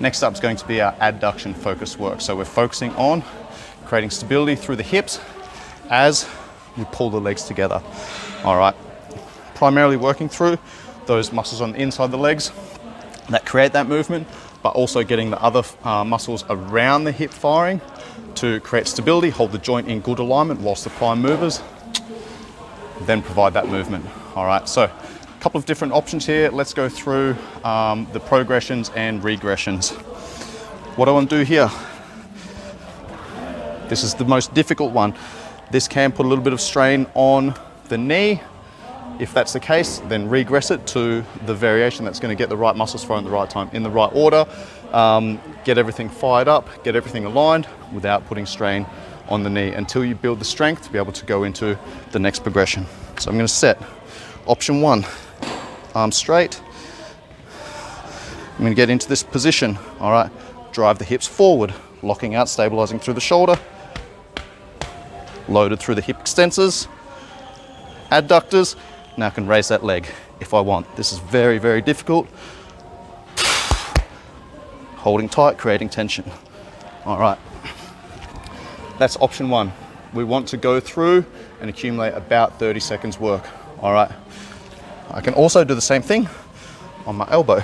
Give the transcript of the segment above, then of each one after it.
Next up is going to be our adduction focus work. So we're focusing on creating stability through the hips as we pull the legs together. All right, primarily working through those muscles on the inside of the legs that create that movement, but also getting the other muscles around the hip firing to create stability, hold the joint in good alignment whilst the prime movers then provide that movement. All right, so a couple of different options here. Let's go through the progressions and regressions. What I want to do here, this is the most difficult one. This can put a little bit of strain on the knee. If that's the case, then regress it to the variation that's going to get the right muscles firing at the right time, in the right order, get everything fired up, get everything aligned without putting strain on the knee until you build the strength to be able to go into the next progression. So I'm going to set option 1, arms straight. I'm going to get into this position, all right, drive the hips forward, locking out, stabilizing through the shoulder, loaded through the hip extensors, adductors. Now I can raise that leg if I want. This is very, very difficult. Holding tight, creating tension. All right, that's option 1. We want to go through and accumulate about 30 seconds work. All right, I can also do the same thing on my elbow.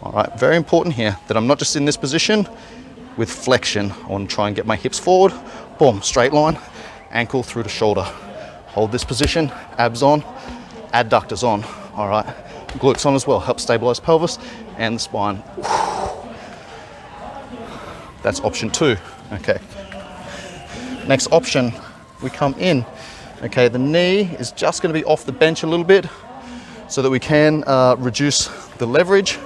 All right, very important here that I'm not just in this position with flexion. I want to try and get my hips forward, boom, straight line, ankle through the shoulder. Hold this position, abs on, adductors on, all right. Glutes on as well, help stabilize pelvis and the spine. That's option 2, okay. Next option, we come in. Okay, the knee is just gonna be off the bench a little bit so that we can reduce the leverage,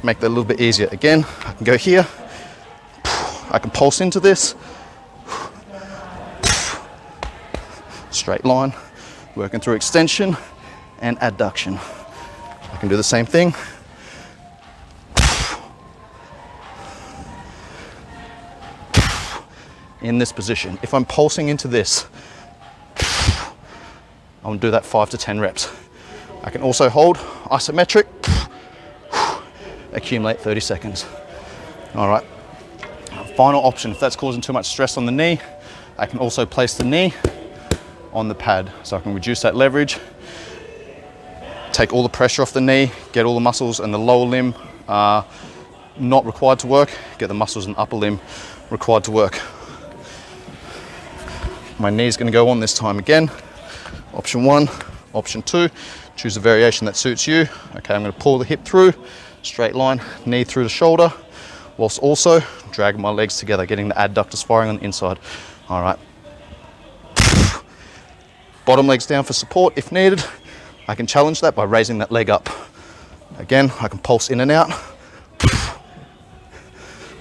make that a little bit easier. Again, I can go here, I can pulse into this, straight line, working through extension and adduction. I can do the same thing. In this position, if I'm pulsing into this, I'm gonna do that 5 to 10 reps. I can also hold isometric, accumulate 30 seconds. All right, final option, if that's causing too much stress on the knee, I can also place the knee on the pad so I can reduce that leverage, take all the pressure off the knee, get all the muscles and the lower limb not required to work, get the muscles and upper limb required to work. My knee's going to go on this time again. Option 1, option 2, choose a variation that suits you. Okay, I'm going to pull the hip through, straight line, knee through the shoulder, whilst also dragging my legs together, getting the adductors firing on the inside. All right. Bottom legs down for support if needed. I can challenge that by raising that leg up. Again, I can pulse in and out.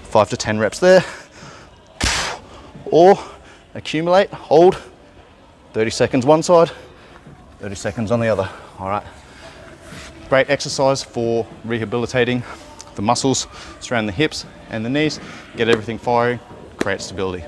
5 to 10 reps there. Or accumulate, hold, 30 seconds one side, 30 seconds on the other. All right. Great exercise for rehabilitating the muscles surrounding the hips and the knees. Get everything firing, create stability.